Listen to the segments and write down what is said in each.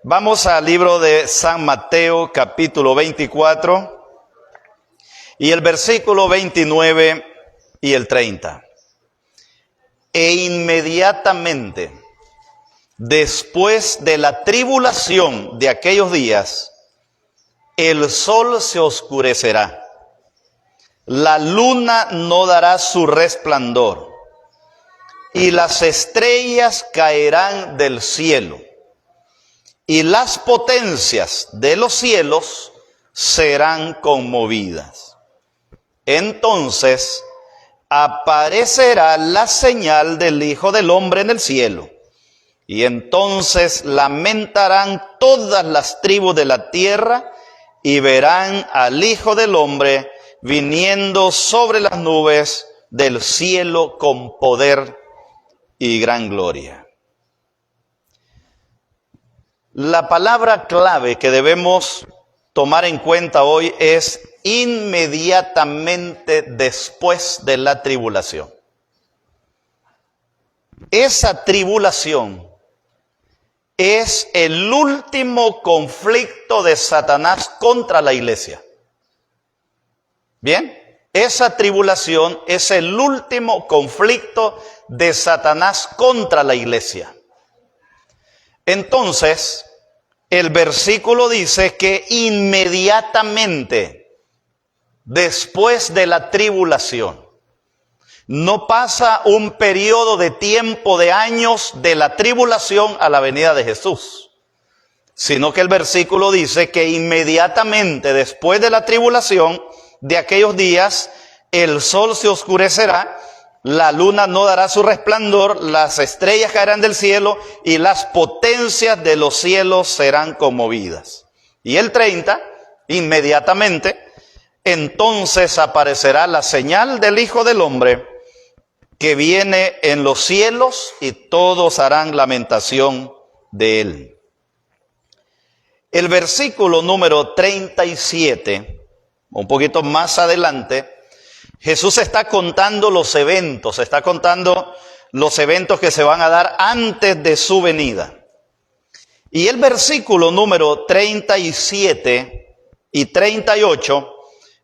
Vamos al libro de San Mateo, capítulo 24, y el versículo 29 y el 30. E inmediatamente, después de la tribulación de aquellos días, el sol se oscurecerá, la luna no dará su resplandor, y las estrellas caerán del cielo, y las potencias de los cielos serán conmovidas. Entonces aparecerá la señal del Hijo del Hombre en el cielo, y entonces lamentarán todas las tribus de la tierra, y verán al Hijo del Hombre viniendo sobre las nubes del cielo con poder y gran gloria. La palabra clave que debemos tomar en cuenta hoy es inmediatamente después de la tribulación. Esa tribulación es el último conflicto de Satanás contra la iglesia. Bien, esa tribulación es el último conflicto de Satanás contra la iglesia. Entonces, el versículo dice que inmediatamente después de la tribulación, no pasa un periodo de tiempo de años de la tribulación a la venida de Jesús, sino que el versículo dice que inmediatamente después de la tribulación de aquellos días, el sol se oscurecerá, la luna no dará su resplandor, las estrellas caerán del cielo y las potencias de los cielos serán conmovidas. Y el 30, inmediatamente, entonces aparecerá la señal del Hijo del Hombre que viene en los cielos y todos harán lamentación de él. El versículo número 37, un poquito más adelante, Jesús está contando los eventos que se van a dar antes de su venida. Y el versículo número 37 y 38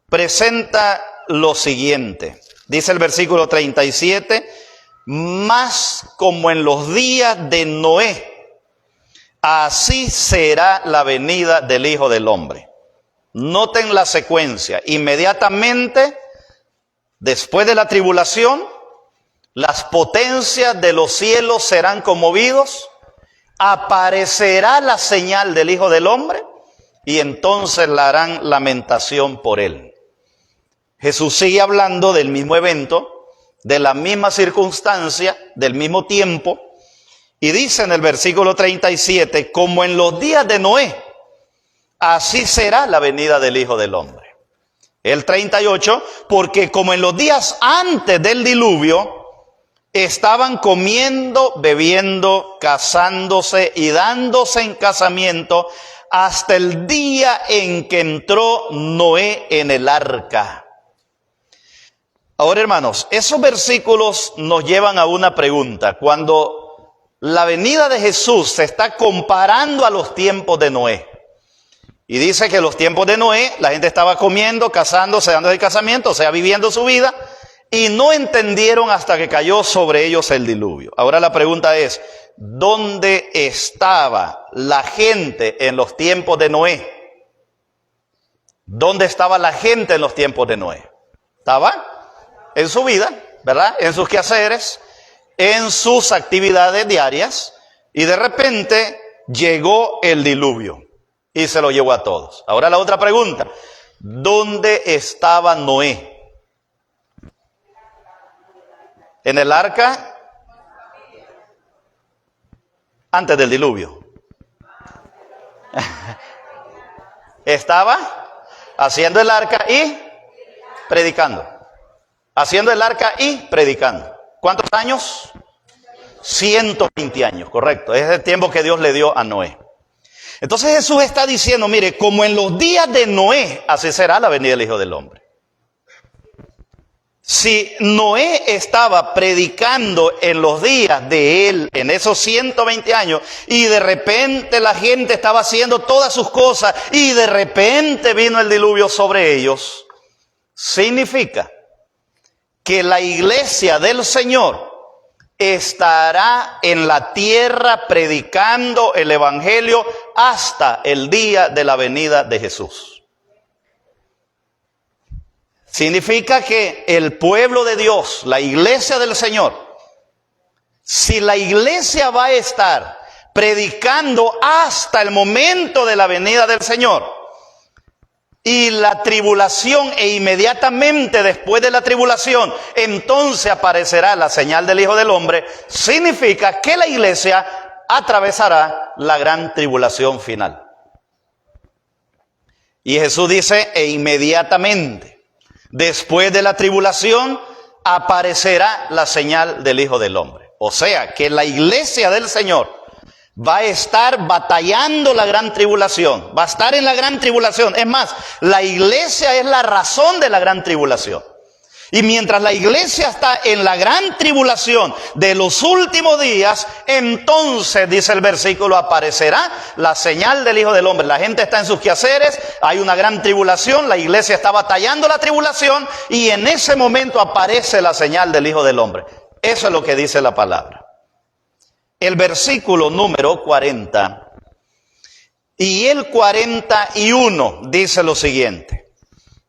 presenta lo siguiente. Dice el versículo 37, más como en los días de Noé, así será la venida del Hijo del Hombre. Noten la secuencia. Inmediatamente después de la tribulación, las potencias de los cielos serán conmovidos, aparecerá la señal del Hijo del Hombre y entonces la harán lamentación por él. Jesús sigue hablando del mismo evento, de la misma circunstancia, del mismo tiempo, y dice en el versículo 37, como en los días de Noé, así será la venida del Hijo del Hombre. El 38, porque como en los días antes del diluvio, estaban comiendo, bebiendo, casándose y dándose en casamiento hasta el día en que entró Noé en el arca. Ahora, hermanos, esos versículos nos llevan a una pregunta. Cuando la venida de Jesús se está comparando a los tiempos de Noé, y dice que en los tiempos de Noé la gente estaba comiendo, casándose, dando el casamiento, o sea, viviendo su vida, y no entendieron hasta que cayó sobre ellos el diluvio. Ahora la pregunta es, ¿dónde estaba la gente en los tiempos de Noé? ¿Dónde estaba la gente en los tiempos de Noé? Estaba en su vida, ¿verdad? En sus quehaceres, en sus actividades diarias, y de repente llegó el diluvio. Y se lo llevó a todos. Ahora la otra pregunta. ¿Dónde estaba Noé? ¿En el arca? Antes del diluvio. Estaba haciendo el arca y predicando. Haciendo el arca y predicando. ¿Cuántos años? 120 años, correcto. Es el tiempo que Dios le dio a Noé. Entonces Jesús está diciendo, mire, como en los días de Noé, así será la venida del Hijo del Hombre. Si Noé estaba predicando en los días de él, en esos 120 años, y de repente la gente estaba haciendo todas sus cosas, y de repente vino el diluvio sobre ellos, significa que la iglesia del Señor estará en la tierra predicando el evangelio hasta el día de la venida de Jesús. Significa que el pueblo de Dios, la iglesia del Señor, si la iglesia va a estar predicando hasta el momento de la venida del Señor y la tribulación, e inmediatamente después de la tribulación, entonces aparecerá la señal del Hijo del Hombre, significa que la iglesia atravesará la gran tribulación final. Y Jesús dice, e inmediatamente después de la tribulación aparecerá la señal del Hijo del Hombre. O sea, que la iglesia del Señor va a estar batallando la gran tribulación, va a estar en la gran tribulación. Es más, la iglesia es la razón de la gran tribulación. Y mientras la iglesia está en la gran tribulación de los últimos días, entonces, dice el versículo, aparecerá la señal del Hijo del Hombre. La gente está en sus quehaceres, hay una gran tribulación, la iglesia está batallando la tribulación, y en ese momento aparece la señal del Hijo del Hombre. Eso es lo que dice la palabra. El versículo número 40 y el 41 dice lo siguiente.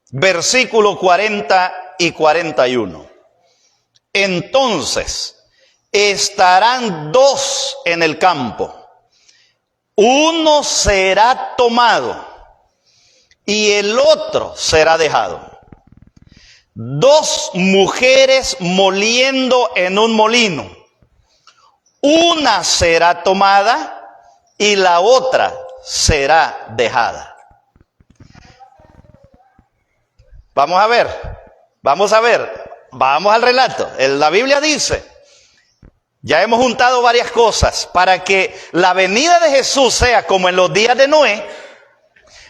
Versículo 40 y 41. Entonces estarán dos en el campo, uno será tomado y el otro será dejado. Dos mujeres moliendo en un molino, una será tomada y la otra será dejada. Vamos a ver, vamos al relato. La Biblia dice, ya hemos juntado varias cosas, para que la venida de Jesús sea como en los días de Noé.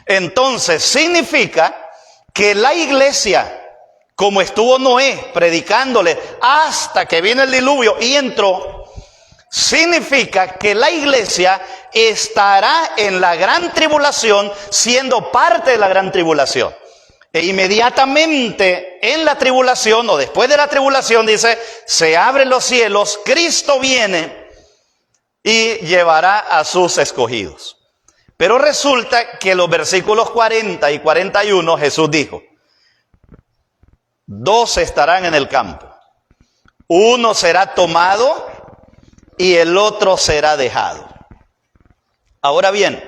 Entonces significa que la iglesia, como estuvo Noé predicándole hasta que vino el diluvio y entró, significa que la iglesia estará en la gran tribulación, siendo parte de la gran tribulación. E inmediatamente en la tribulación, o después de la tribulación, dice, se abren los cielos, Cristo viene y llevará a sus escogidos. Pero resulta que en los versículos 40 y 41 Jesús dijo, dos estarán en el campo, uno será tomado y el otro será dejado. Ahora bien,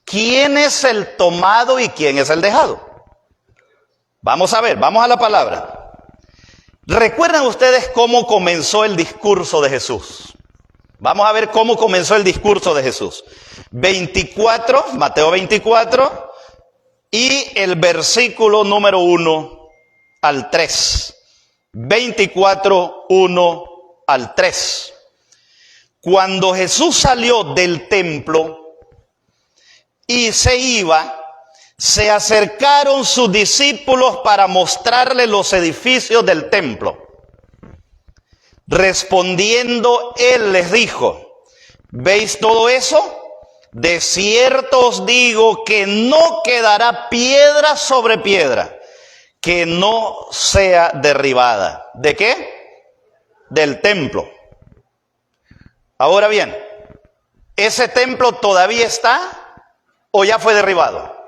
¿quién es el tomado y quién es el dejado? Vamos a ver, vamos a la palabra. ¿Recuerdan ustedes cómo comenzó el discurso de Jesús? Vamos a ver cómo comenzó el discurso de Jesús. 24, Mateo 24, y el versículo número 1 al 3. 24, 1 al 3. Cuando Jesús salió del templo y se iba, se acercaron sus discípulos para mostrarle los edificios del templo. Respondiendo, él les dijo, ¿veis todo eso? De cierto os digo que no quedará piedra sobre piedra que no sea derribada. ¿De qué? Del templo. Ahora bien, ¿ese templo todavía está o ya fue derribado?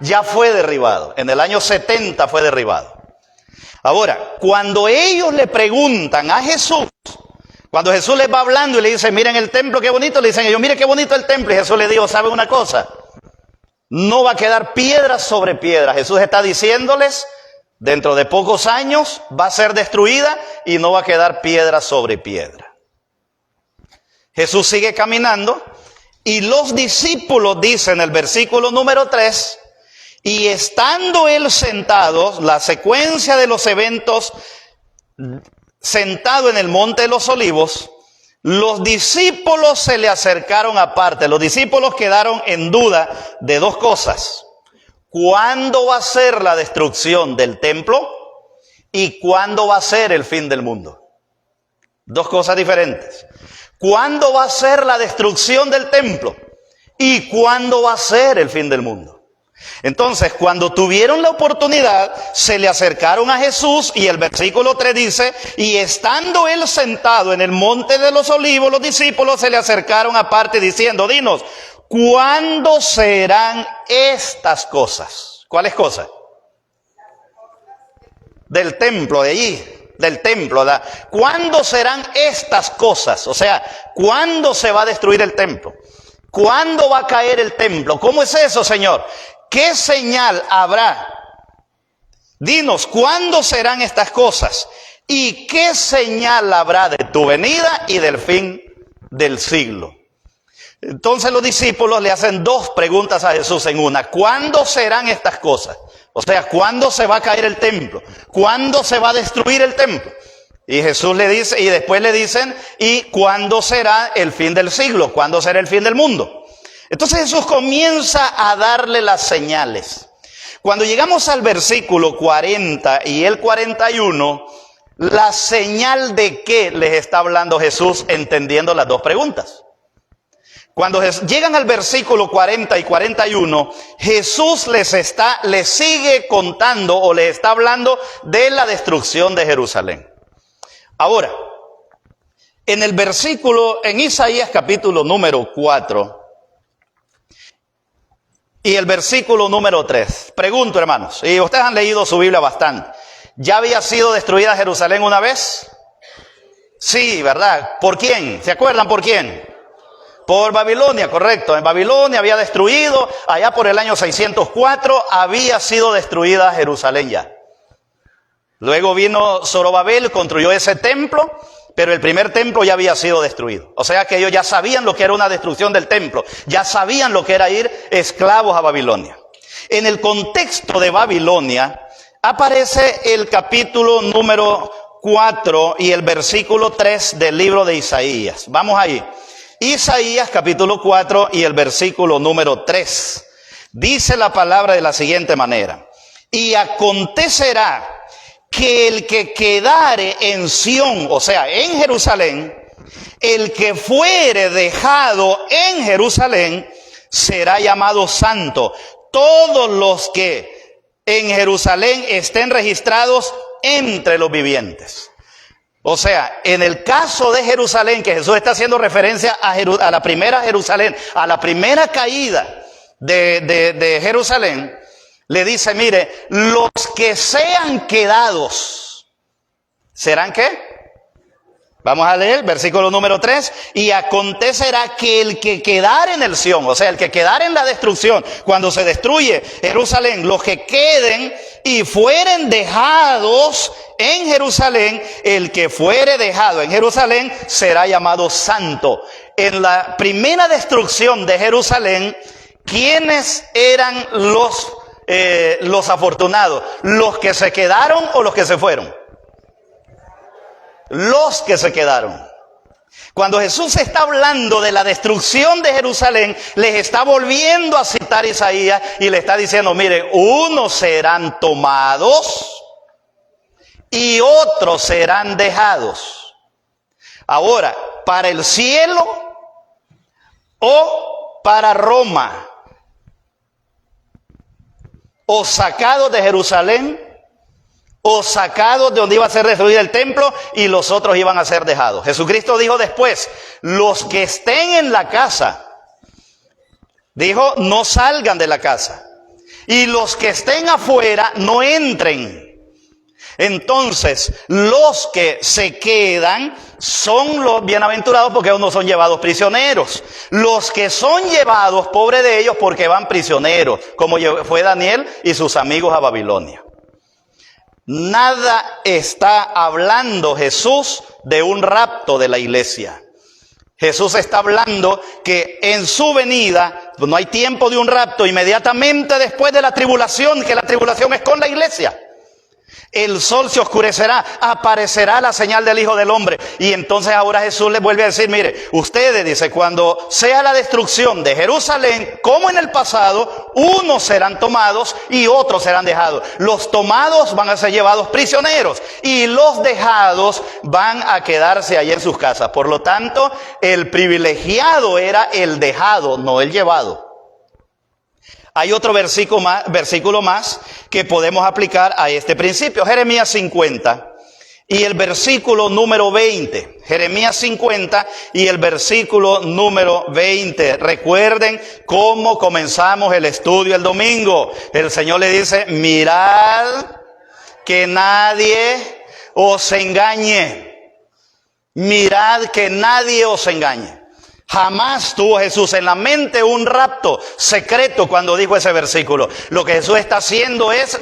Ya fue derribado. En el año 70 fue derribado. Ahora, cuando ellos le preguntan a Jesús, cuando Jesús les va hablando y le dice, miren el templo, qué bonito, le dicen ellos, mire qué bonito el templo. Y Jesús le dijo, ¿saben una cosa? No va a quedar piedra sobre piedra. Jesús está diciéndoles, dentro de pocos años va a ser destruida y no va a quedar piedra sobre piedra. Jesús sigue caminando y los discípulos, dicen en el versículo número 3, y estando él sentado, la secuencia de los eventos, sentado en el monte de los olivos, los discípulos se le acercaron aparte. Los discípulos quedaron en duda de dos cosas. ¿Cuándo va a ser la destrucción del templo? ¿Y cuándo va a ser el fin del mundo? Dos cosas diferentes. ¿Cuándo va a ser la destrucción del templo? ¿Y cuándo va a ser el fin del mundo? Entonces, cuando tuvieron la oportunidad, se le acercaron a Jesús y el versículo 3 dice, y estando él sentado en el monte de los olivos, los discípulos se le acercaron aparte diciendo, dinos, ¿cuándo serán estas cosas? ¿Cuáles cosas? Del templo, de allí, del templo. ¿Cuándo serán estas cosas? O sea, ¿cuándo se va a destruir el templo? ¿Cuándo va a caer el templo? ¿Cómo es eso, Señor? ¿Qué señal habrá? Dinos, ¿cuándo serán estas cosas? ¿Y qué señal habrá de tu venida y del fin del siglo? Entonces los discípulos le hacen dos preguntas a Jesús en una. ¿Cuándo serán estas cosas? O sea, ¿cuándo se va a caer el templo? ¿Cuándo se va a destruir el templo? Y Jesús le dice, y después le dicen, ¿y cuándo será el fin del siglo? ¿Cuándo será el fin del mundo? Entonces Jesús comienza a darle las señales. Cuando llegamos al versículo 40 y el 41, la señal de qué les está hablando Jesús entendiendo las dos preguntas. Cuando llegan al versículo 40 y 41, Jesús les sigue contando o les está hablando de la destrucción de Jerusalén. Ahora, en Isaías capítulo número 4 y el versículo número 3, pregunto hermanos, y ustedes han leído su Biblia bastante, ¿ya había sido destruida Jerusalén una vez? Sí, ¿verdad? ¿Por quién? ¿Se acuerdan por quién? Por Babilonia, correcto. En Babilonia había destruido, allá por el año 604, había sido destruida Jerusalén ya. Luego vino Zorobabel, construyó ese templo, pero el primer templo ya había sido destruido. O sea que ellos ya sabían lo que era una destrucción del templo, ya sabían lo que era ir esclavos a Babilonia. En el contexto de Babilonia aparece el capítulo número 4 y el versículo 3 del libro de Isaías. Vamos ahí. Isaías capítulo 4 y el versículo número 3. Dice la palabra de la siguiente manera. Y acontecerá que el que quedare en Sión, o sea, en Jerusalén, el que fuere dejado en Jerusalén, será llamado santo. Todos los que en Jerusalén estén registrados entre los vivientes. O sea, en el caso de Jerusalén, que Jesús está haciendo referencia a la primera Jerusalén, a la primera caída de Jerusalén, le dice, mire, los que sean quedados, ¿serán qué? Vamos a leer, versículo número 3, y acontecerá que el que quedare en el Sión, o sea, el que quedare en la destrucción, cuando se destruye Jerusalén, los que queden y fueren dejados en Jerusalén, el que fuere dejado en Jerusalén será llamado santo. En la primera destrucción de Jerusalén, ¿quiénes eran los afortunados? ¿Los que se quedaron o los que se fueron? Los que se quedaron. Cuando Jesús está hablando de la destrucción de Jerusalén, les está volviendo a citar Isaías y le está diciendo, miren, unos serán tomados y otros serán dejados. Ahora, para el cielo o para Roma, o sacados de Jerusalén, o sacados de donde iba a ser destruido el templo, y los otros iban a ser dejados. Jesucristo dijo después, los que estén en la casa, dijo, no salgan de la casa, y los que estén afuera, no entren. Entonces, los que se quedan son los bienaventurados porque ellos no son llevados prisioneros. Los que son llevados, pobre de ellos, porque van prisioneros, como fue Daniel y sus amigos a Babilonia. Nada está hablando Jesús de un rapto de la iglesia. Jesús está hablando que en su venida, no hay tiempo de un rapto, inmediatamente después de la tribulación, que la tribulación es con la iglesia. El sol se oscurecerá, aparecerá la señal del Hijo del Hombre. Y entonces ahora Jesús les vuelve a decir, mire, ustedes, dice, cuando sea la destrucción de Jerusalén, como en el pasado, unos serán tomados y otros serán dejados. Los tomados van a ser llevados prisioneros y los dejados van a quedarse allí en sus casas. Por lo tanto, el privilegiado era el dejado, no el llevado. Hay otro versículo más que podemos aplicar a este principio. Jeremías 50 y el versículo número 20. Jeremías 50 y el versículo número 20. Recuerden cómo comenzamos el estudio el domingo. El Señor le dice, mirad que nadie os engañe. Mirad que nadie os engañe. Jamás tuvo Jesús en la mente un rapto secreto cuando dijo ese versículo. Lo que Jesús está haciendo es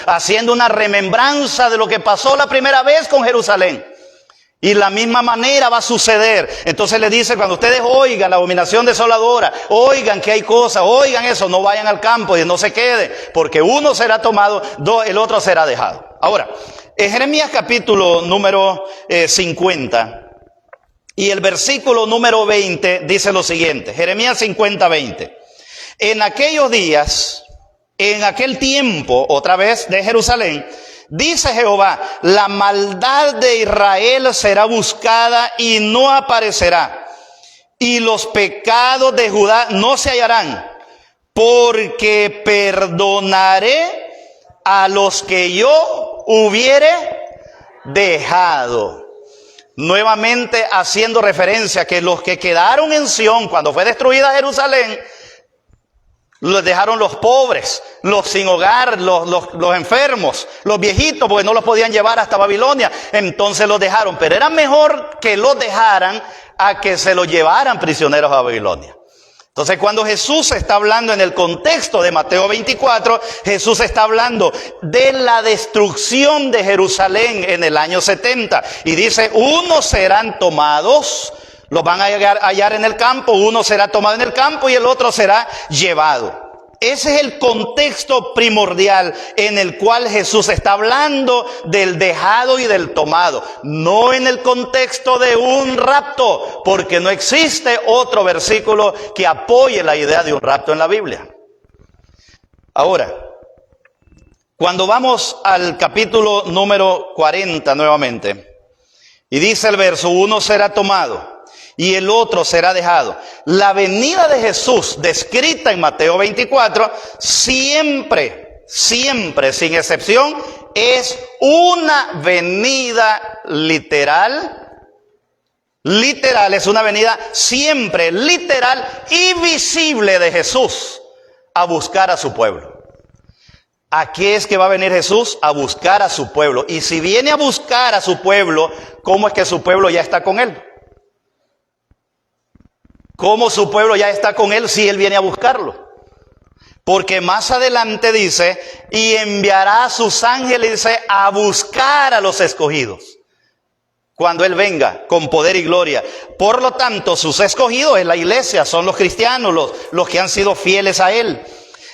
haciendo una remembranza de lo que pasó la primera vez con Jerusalén. Y la misma manera va a suceder. Entonces le dice, cuando ustedes oigan la abominación desoladora, oigan que hay cosas, oigan eso, no vayan al campo y no se queden, porque uno será tomado, el otro será dejado. Ahora, en Jeremías capítulo número 50... y el versículo número 20 dice lo siguiente, Jeremías 50, 20. En aquellos días, en aquel tiempo, otra vez de Jerusalén, dice Jehová, la maldad de Israel será buscada y no aparecerá, y los pecados de Judá no se hallarán, porque perdonaré a los que yo hubiere dejado. Nuevamente haciendo referencia a que los que quedaron en Sión cuando fue destruida Jerusalén, los dejaron los pobres, los sin hogar, los enfermos, los viejitos, porque no los podían llevar hasta Babilonia. Entonces los dejaron, pero era mejor que los dejaran a que se los llevaran prisioneros a Babilonia. Entonces cuando Jesús está hablando en el contexto de Mateo 24, Jesús está hablando de la destrucción de Jerusalén en el año 70. Y dice, unos serán tomados, los van a hallar en el campo, uno será tomado en el campo y el otro será llevado. Ese es el contexto primordial en el cual Jesús está hablando del dejado y del tomado, no en el contexto de un rapto, porque no existe otro versículo que apoye la idea de un rapto en la Biblia. Ahora, cuando vamos al capítulo número 40 nuevamente, y dice el verso, uno será tomado y el otro será dejado. La venida de Jesús, descrita en Mateo 24, siempre, sin excepción, es una venida literal. Literal, es una venida siempre literal y visible de Jesús a buscar a su pueblo. ¿A qué es que va a venir Jesús? A buscar a su pueblo. Y si viene a buscar a su pueblo, ¿cómo es que su pueblo ya está con él? ¿Cómo su pueblo ya está con él si él viene a buscarlo? Porque más adelante dice, y enviará a sus ángeles, dice, a buscar a los escogidos. Cuando él venga con poder y gloria. Por lo tanto, sus escogidos es la iglesia, son los cristianos, los que han sido fieles a él.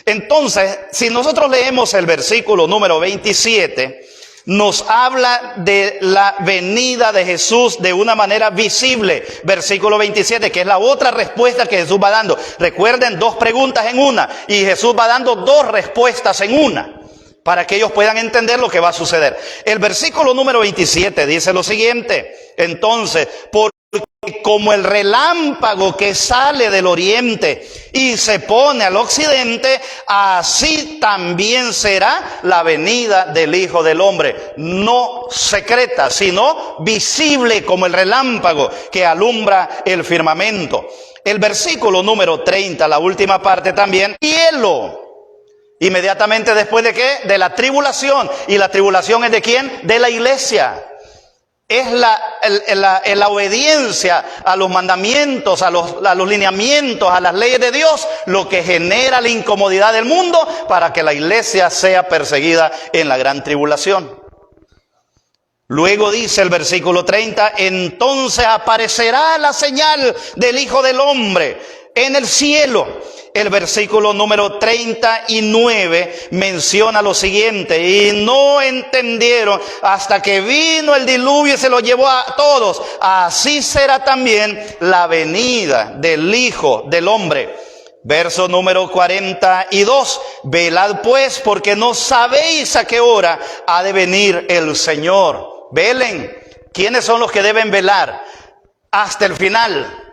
Entonces, si nosotros leemos el versículo número 27, nos habla de la venida de Jesús de una manera visible. Versículo 27, que es la otra respuesta que Jesús va dando. Recuerden, dos preguntas en una, y Jesús va dando dos respuestas en una, para que ellos puedan entender lo que va a suceder. El versículo número 27 dice lo siguiente, entonces, porque como el relámpago que sale del oriente y se pone al occidente, así también será la venida del Hijo del Hombre, no secreta, sino visible como el relámpago que alumbra el firmamento. El versículo número 30, la última parte también, cielo. Inmediatamente después de ¿qué? De la tribulación. ¿Y la tribulación es de quién? De la iglesia. Es la obediencia a los mandamientos, a los lineamientos, a las leyes de Dios, lo que genera la incomodidad del mundo para que la iglesia sea perseguida en la gran tribulación. Luego dice el versículo 30, entonces aparecerá la señal del Hijo del Hombre en el cielo, el versículo número 39 menciona lo siguiente: y no entendieron hasta que vino el diluvio y se lo llevó a todos. Así será también la venida del Hijo del Hombre. Verso número 42. Velad pues, porque no sabéis a qué hora ha de venir el Señor. Velen. ¿Quiénes son los que deben velar hasta el final?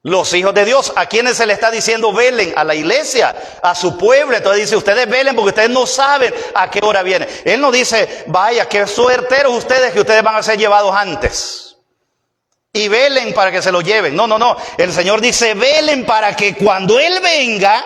Los hijos de Dios. ¿A quiénes se le está diciendo velen? A la iglesia, a su pueblo. Entonces dice, ustedes velen porque ustedes no saben a qué hora viene. Él no dice, vaya, qué suerteros ustedes que ustedes van a ser llevados antes. Y velen para que se lo lleven. No, no, no. El Señor dice, velen para que cuando Él venga,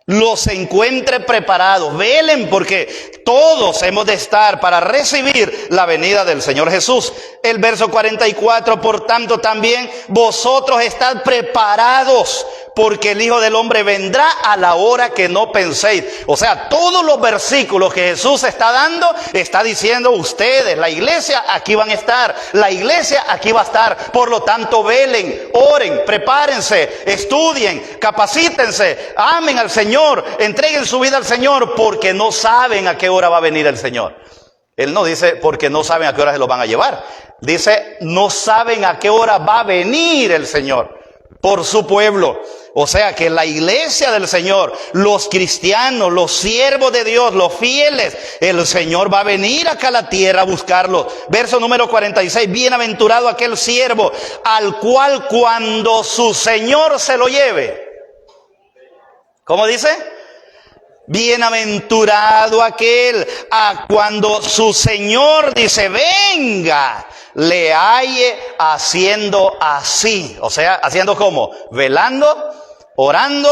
los encuentre preparados. Velen porque todos hemos de estar para recibir la venida del Señor Jesús. El verso 44, por tanto también vosotros estad preparados, porque el Hijo del Hombre vendrá a la hora que no penséis. O sea, todos los versículos que Jesús está dando, está diciendo ustedes, la iglesia aquí van a estar, la iglesia aquí va a estar. Por lo tanto, velen, oren, prepárense, estudien, capacítense, amen al Señor, entreguen su vida al Señor, porque no saben a qué hora va a venir el Señor. Él no dice porque no saben a qué hora se lo van a llevar. Dice, no saben a qué hora va a venir el Señor por su pueblo. O sea que la iglesia del Señor, los cristianos, los siervos de Dios, los fieles, el Señor va a venir acá a la tierra a buscarlos. Verso número 46, bienaventurado aquel siervo al cual cuando su Señor se lo lleve. ¿Cómo dice? Bienaventurado aquel a cuando su Señor dice, venga, le halle haciendo así. O sea, haciendo ¿cómo? Velando, orando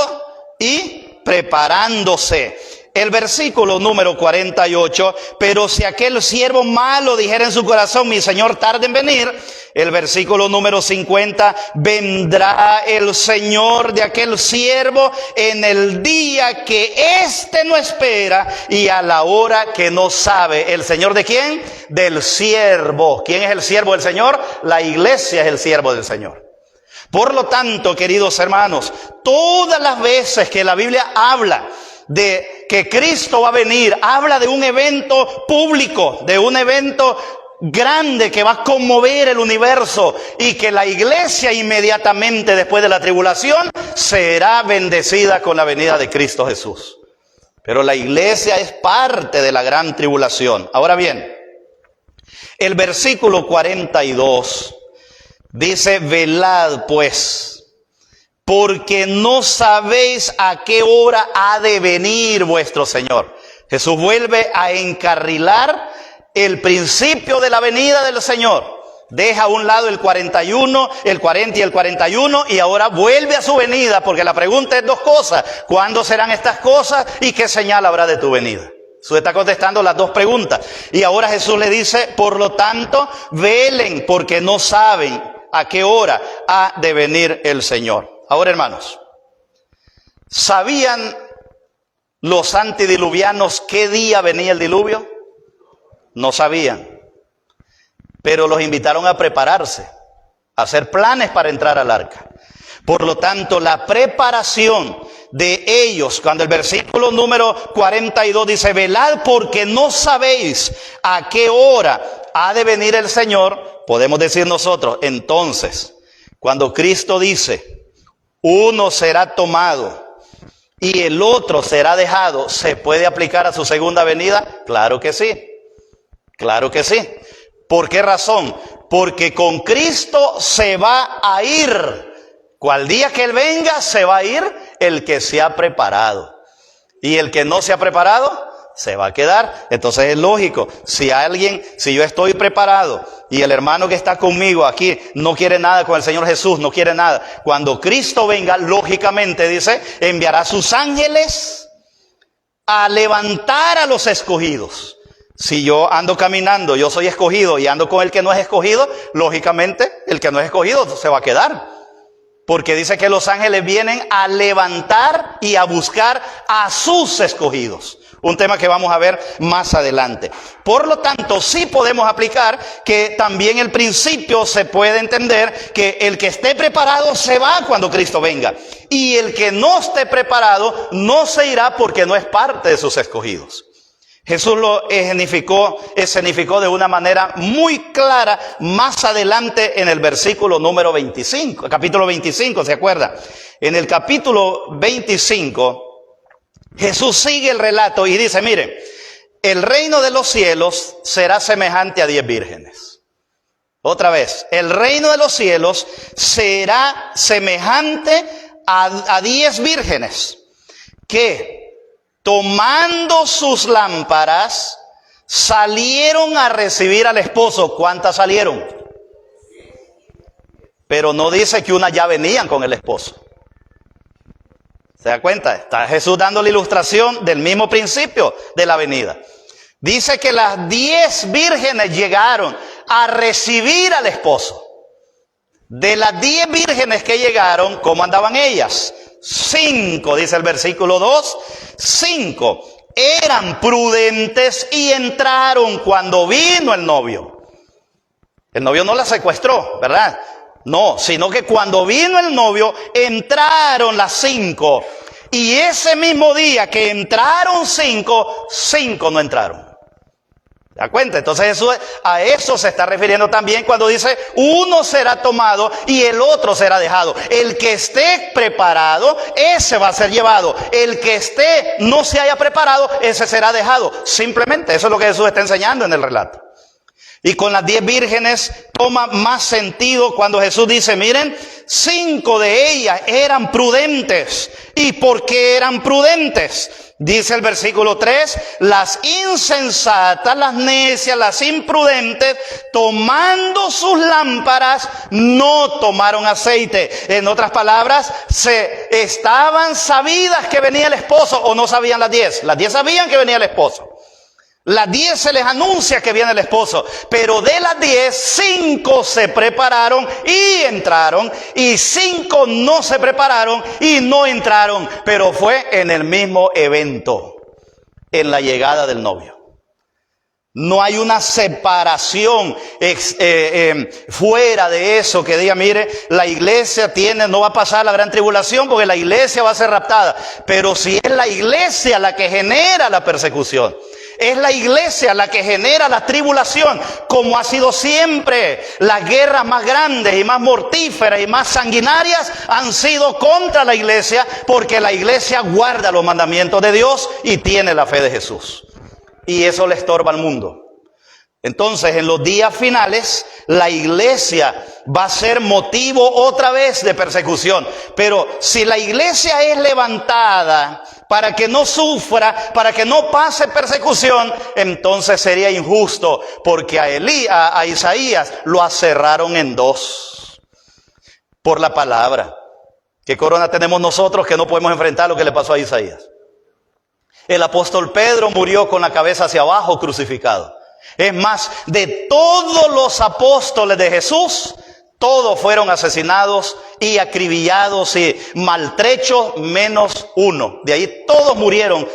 y preparándose. El versículo número 48, pero si aquel siervo malo dijera en su corazón, mi Señor tarde en venir. El versículo número 50, vendrá el Señor de aquel siervo en el día que éste no espera y a la hora que no sabe. ¿El Señor de quién? Del siervo. ¿Quién es el siervo del Señor? La iglesia es el siervo del Señor. Por lo tanto, queridos hermanos, todas las veces que la Biblia habla de que Cristo va a venir, habla de un evento público, de un evento grande que va a conmover el universo y que la iglesia inmediatamente después de la tribulación será bendecida con la venida de Cristo Jesús. Pero la iglesia es parte de la gran tribulación. Ahora bien, el versículo 42 dice, velad pues, porque no sabéis a qué hora ha de venir vuestro Señor. Jesús vuelve a encarrilar el principio de la venida del Señor. Deja a un lado el 41, el 40 y el 41 y ahora vuelve a su venida, porque la pregunta es dos cosas. ¿Cuándo serán estas cosas y qué señal habrá de tu venida? Jesús está contestando las dos preguntas. Y ahora Jesús le dice, por lo tanto, velen porque no saben a qué hora ha de venir el Señor. Ahora, hermanos, ¿sabían los antediluvianos qué día venía el diluvio? No sabían, pero los invitaron a prepararse, a hacer planes para entrar al arca. Por lo tanto, la preparación de ellos, cuando el versículo número 42 dice, velad porque no sabéis a qué hora ha de venir el Señor, podemos decir nosotros, entonces, cuando Cristo dice, uno será tomado y el otro será dejado, ¿se puede aplicar a su segunda venida? Claro que sí. Claro que sí. ¿Por qué razón? Porque con Cristo se va a ir. Cual día que Él venga, se va a ir el que se ha preparado. Y el que no se ha preparado, se va a quedar. Entonces es lógico. Si yo estoy preparado y el hermano que está conmigo aquí no quiere nada con el Señor Jesús, no quiere nada. Cuando Cristo venga, lógicamente dice, enviará sus ángeles a levantar a los escogidos. Si yo ando caminando, yo soy escogido y ando con el que no es escogido, lógicamente el que no es escogido se va a quedar. Porque dice que los ángeles vienen a levantar y a buscar a sus escogidos. Un tema que vamos a ver más adelante. Por lo tanto, sí podemos aplicar que también el principio se puede entender que el que esté preparado se va cuando Cristo venga. Y el que no esté preparado no se irá porque no es parte de sus escogidos. Jesús lo escenificó de una manera muy clara más adelante en el versículo número 25, capítulo 25, ¿se acuerda? En el capítulo 25, Jesús sigue el relato y dice, mire, el reino de los cielos será semejante a 10 vírgenes. Otra vez, el reino de los cielos será semejante a 10 vírgenes que, tomando sus lámparas, salieron a recibir al esposo. ¿Cuántas salieron? Pero no dice que unas ya venían con el esposo. ¿Se da cuenta? Está Jesús dando la ilustración del mismo principio de la venida. Dice que las 10 vírgenes llegaron a recibir al esposo. De las 10 vírgenes que llegaron, ¿cómo andaban ellas? 5, dice el versículo 2, 5 eran prudentes y entraron cuando vino el novio. El novio no la secuestró, ¿verdad? No, sino que cuando vino el novio, entraron las 5. Y ese mismo día que entraron 5, 5 no entraron. ¿Se da cuenta? Entonces a eso se está refiriendo también cuando dice, uno será tomado y el otro será dejado. El que esté preparado, ese va a ser llevado. El que no se haya preparado, ese será dejado. Simplemente eso es lo que Jesús está enseñando en el relato. Y con las 10 vírgenes toma más sentido cuando Jesús dice, miren, 5 de ellas eran prudentes. ¿Y por qué eran prudentes? Dice el versículo 3, las insensatas, las necias, las imprudentes, tomando sus lámparas, no tomaron aceite. En otras palabras, estaban sabidas que venía el esposo, o no sabían las 10. Las 10 sabían que venía el esposo. Las 10 se les anuncia que viene el esposo, pero de las 10, 5 se prepararon y entraron, y 5 no se prepararon y no entraron, pero fue en el mismo evento, en la llegada del novio. No hay una separación fuera de eso que diga, mire, la iglesia no va a pasar la gran tribulación porque la iglesia va a ser raptada, pero si es la iglesia la que genera la persecución, es la iglesia la que genera la tribulación, como ha sido siempre. Las guerras más grandes y más mortíferas y más sanguinarias han sido contra la iglesia, porque la iglesia guarda los mandamientos de Dios y tiene la fe de Jesús. Y eso le estorba al mundo. Entonces, en los días finales, la iglesia va a ser motivo otra vez de persecución. Pero si la iglesia es levantada para que no sufra, para que no pase persecución, entonces sería injusto, porque a Isaías lo aserraron en 2 por la palabra. ¿Qué corona tenemos nosotros que no podemos enfrentar lo que le pasó a Isaías? El apóstol Pedro murió con la cabeza hacia abajo, crucificado. Es más, de todos los apóstoles de Jesús, todos fueron asesinados y acribillados y maltrechos, menos uno. De ahí todos murieron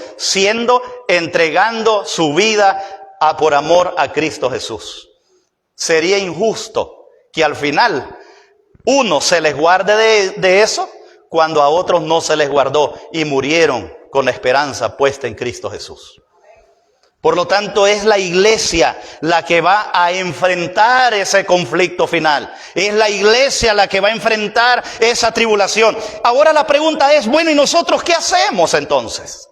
entregando su vida por amor a Cristo Jesús. Sería injusto que al final uno se les guarde de eso, cuando a otros no se les guardó y murieron con la esperanza puesta en Cristo Jesús. Por lo tanto, es la iglesia la que va a enfrentar ese conflicto final. Es la iglesia la que va a enfrentar esa tribulación. Ahora la pregunta es, bueno, ¿y nosotros qué hacemos entonces?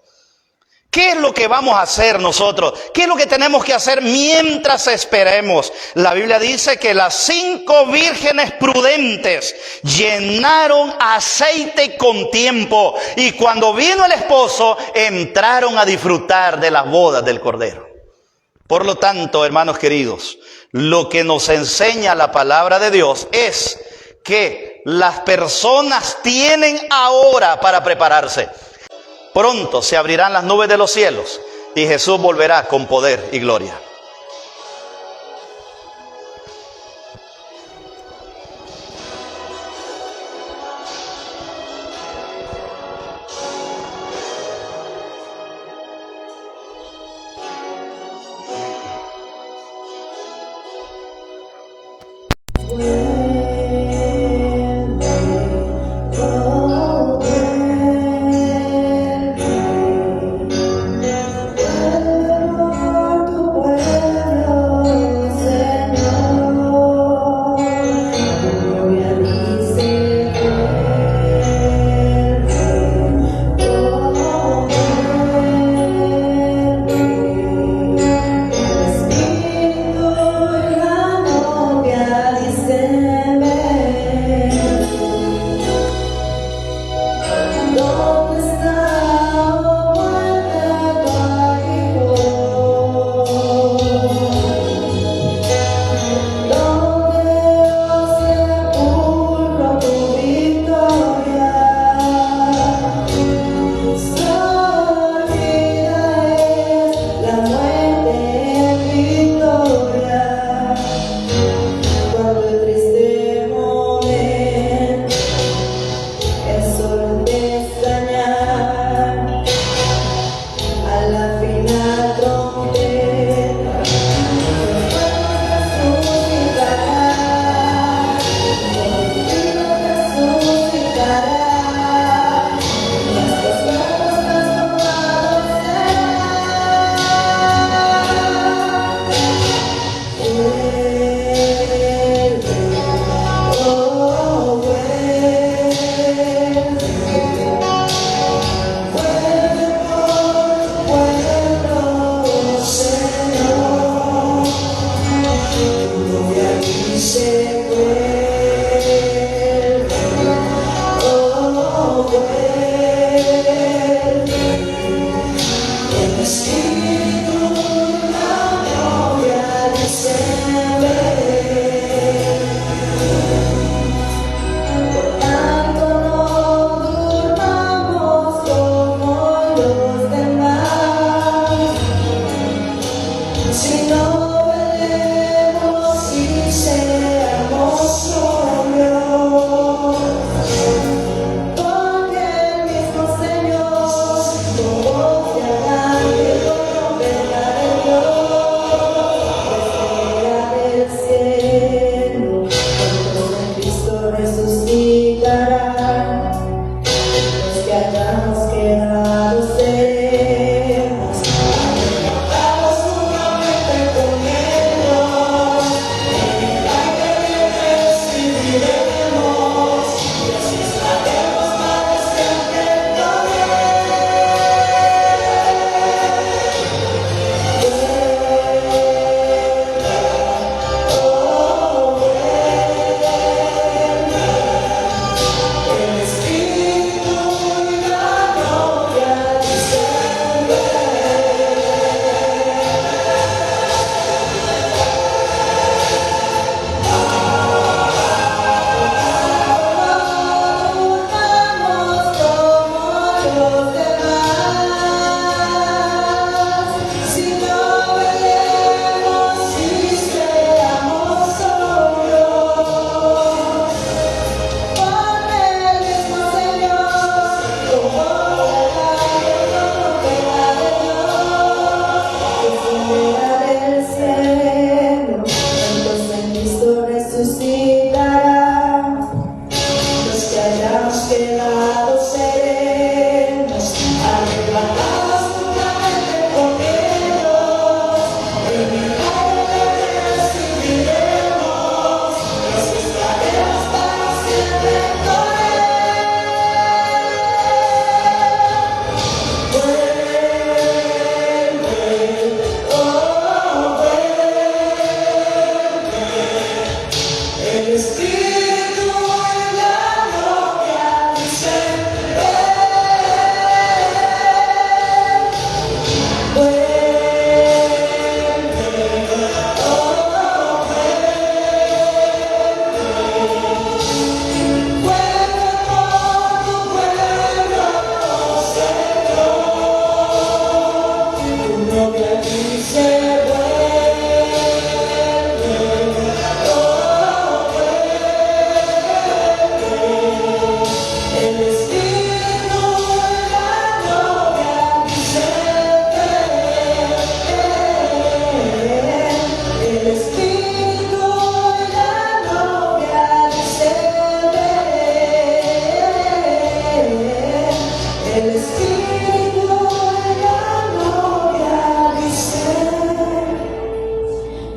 ¿Qué es lo que vamos a hacer nosotros? ¿Qué es lo que tenemos que hacer mientras esperemos? La Biblia dice que las 5 vírgenes prudentes llenaron aceite con tiempo, y cuando vino el esposo entraron a disfrutar de las bodas del Cordero. Por lo tanto, hermanos queridos, lo que nos enseña la palabra de Dios es que las personas tienen ahora para prepararse. Pronto se abrirán las nubes de los cielos y Jesús volverá con poder y gloria.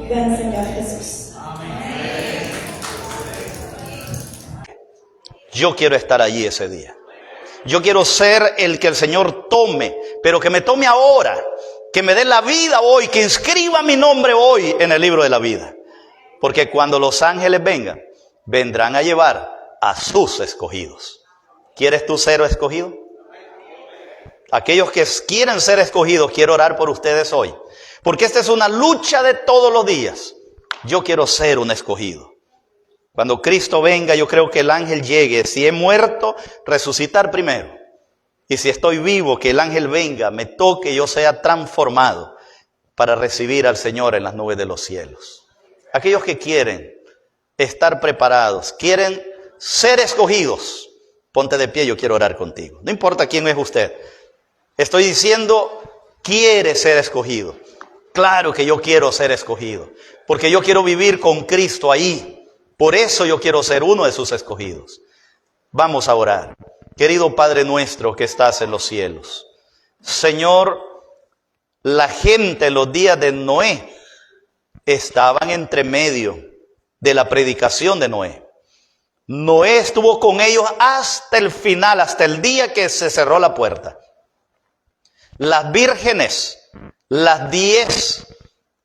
Ven, Señor Jesús. Yo quiero estar allí ese día. Yo quiero ser el que el Señor tome, pero que me tome ahora, que me dé la vida hoy, que inscriba mi nombre hoy en el libro de la vida. Porque cuando los ángeles vengan, vendrán a llevar a sus escogidos. ¿Quieres tú ser escogido? Aquellos que quieren ser escogidos, quiero orar por ustedes hoy. Porque esta es una lucha de todos los días. Yo quiero ser un escogido. Cuando Cristo venga, yo creo que el ángel llegue. Si he muerto, resucitar primero. Y si estoy vivo, que el ángel venga, me toque, yo sea transformado para recibir al Señor en las nubes de los cielos. Aquellos que quieren estar preparados, quieren ser escogidos, ponte de pie, yo quiero orar contigo. No importa quién es usted. Estoy diciendo, quiere ser escogido. Claro que yo quiero ser escogido, porque yo quiero vivir con Cristo ahí. Por eso yo quiero ser uno de sus escogidos. Vamos a orar. Querido Padre nuestro que estás en los cielos. Señor, la gente en los días de Noé estaban entre medio de la predicación de Noé. Noé estuvo con ellos hasta el final, hasta el día que se cerró la puerta. Las vírgenes, las 10,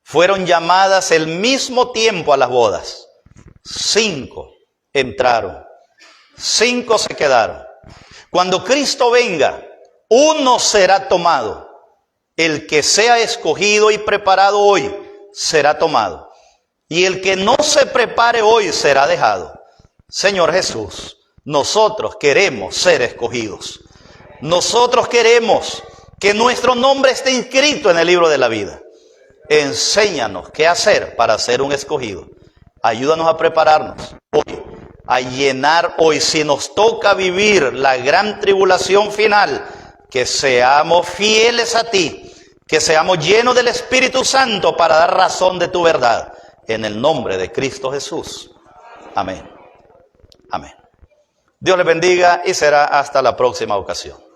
fueron llamadas el mismo tiempo a las bodas. 5 entraron, 5 se quedaron. Cuando Cristo venga, uno será tomado. El que sea escogido y preparado hoy será tomado. Y el que no se prepare hoy será dejado. Señor Jesús, nosotros queremos ser escogidos. Nosotros queremos que nuestro nombre esté inscrito en el libro de la vida. Enséñanos qué hacer para ser un escogido. Ayúdanos a prepararnos hoy, a llenar hoy, si nos toca vivir la gran tribulación final, que seamos fieles a ti, que seamos llenos del Espíritu Santo para dar razón de tu verdad. En el nombre de Cristo Jesús. Amén. Amén. Dios les bendiga y será hasta la próxima ocasión.